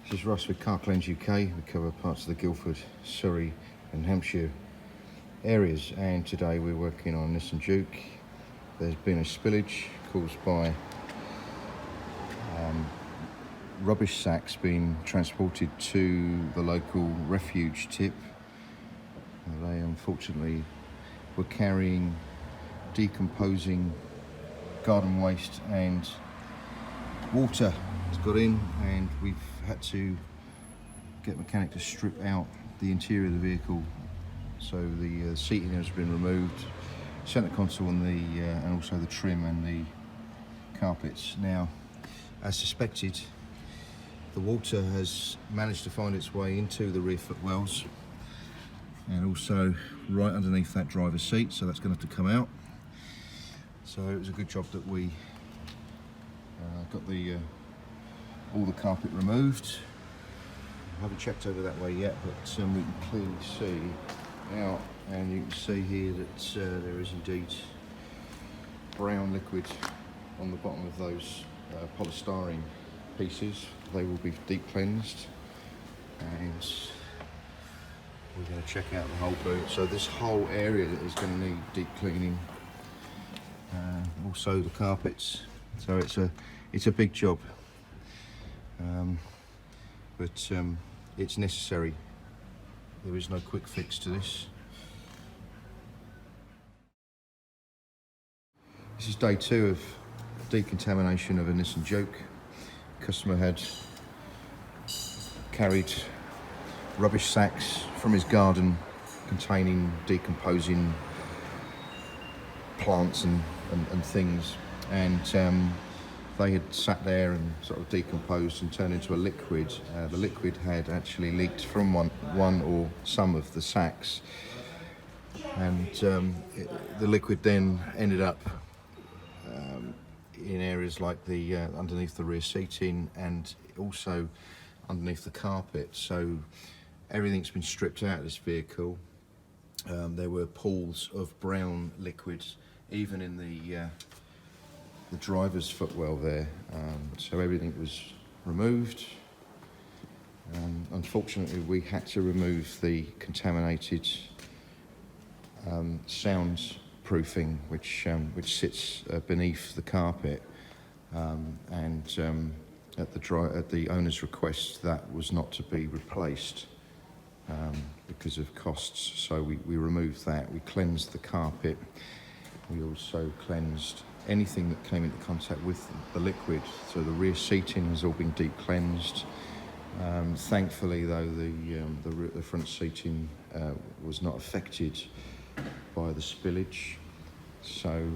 This is Russ with Car Cleanse UK. We cover parts of the Guildford, Surrey and Hampshire areas, and today we're working on Nissan Juke. There's been a spillage caused by rubbish sacks being transported to the local refuge tip. They unfortunately were carrying decomposing garden waste, and water has got in, and we've had to get a mechanic to strip out the interior of the vehicle. So the seating has been removed, centre console and also the trim and the carpets. Now, as suspected, the water has managed to find its way into the rear footwells and also right underneath that driver's seat, so that's going to have to come out. So it was a good job that we got all the carpet removed. I haven't checked over that way yet, but we can clearly see out, and you can see here that there is indeed brown liquid on the bottom of those polystyrene pieces. They will be deep cleansed, and we're going to check out the whole boot. So this whole area is going to need deep cleaning. Also the carpets. So it's a big job, but it's necessary. There is no quick fix to this. This is day 2 of decontamination of a Nissan Juke. Customer had carried rubbish sacks from his garden containing decomposing plants and things, and they had sat there and sort of decomposed and turned into a liquid. The liquid had actually leaked from one or some of the sacks, and the liquid then ended up in areas like the underneath the rear seating and also underneath the carpet. So everything's been stripped out of this vehicle. There were pools of brown liquids even in the driver's footwell there. So everything was removed. Unfortunately, we had to remove the contaminated soundproofing, which sits beneath the carpet, and at the owner's request, that was not to be replaced because of costs. So we removed that. We cleansed the carpet. We also cleansed anything that came into contact with the liquid. So the rear seating has all been deep cleansed. Thankfully, though, the front seating was not affected by the spillage, so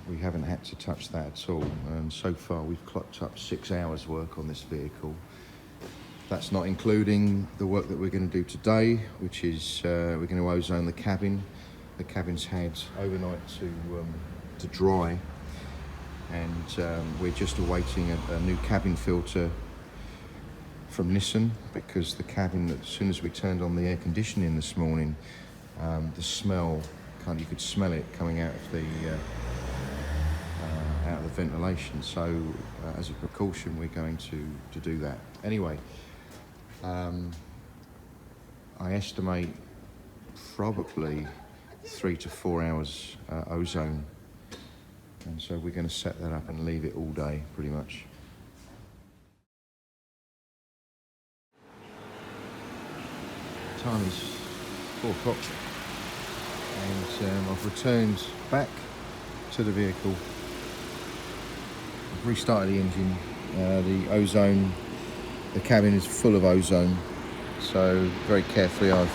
we haven't had to touch that at all. And so far, we've clocked up 6 hours work on this vehicle. That's not including the work that we're going to do today, which is we're going to ozone the cabin. The cabin's had overnight to dry, and we're just awaiting a new cabin filter from Nissan, because the cabin, as soon as we turned on the air conditioning this morning, the smell, you could smell it coming out of the ventilation. So as a precaution, we're going to do that. Anyway, I estimate probably 3 to 4 hours ozone, and so we're going to set that up and leave it all day pretty much. Time is 4 o'clock, and I've returned back to the vehicle. I've restarted the engine. The ozone, the cabin is full of ozone, so very carefully I've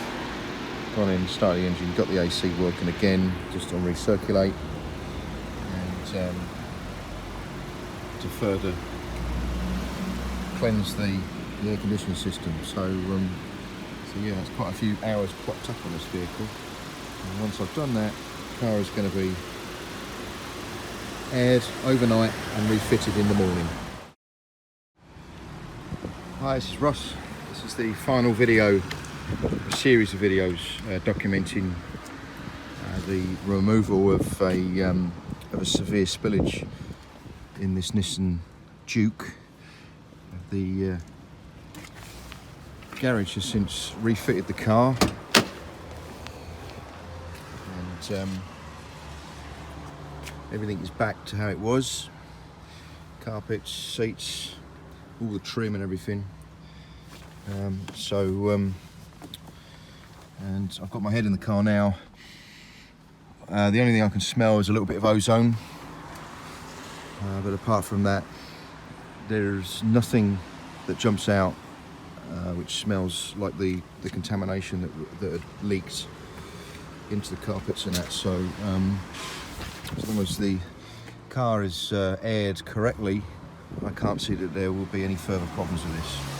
gone in, started the engine, got the AC working again, just on recirculate, and to further cleanse the air conditioning system. So yeah, it's quite a few hours clocked up on this vehicle. And once I've done that, the car is going to be aired overnight and refitted in the morning. Hi, this is Russ. This is the final video, a series of videos documenting the removal of a severe spillage in this Nissan Juke. The garage has since refitted the car, and everything is back to how it was. Carpets, seats, all the trim and everything. And I've got my head in the car now. The only thing I can smell is a little bit of ozone, but apart from that, there's nothing that jumps out which smells like the contamination that had leaked into the carpets and that. So as long as the car is aired correctly, I can't see that there will be any further problems with this.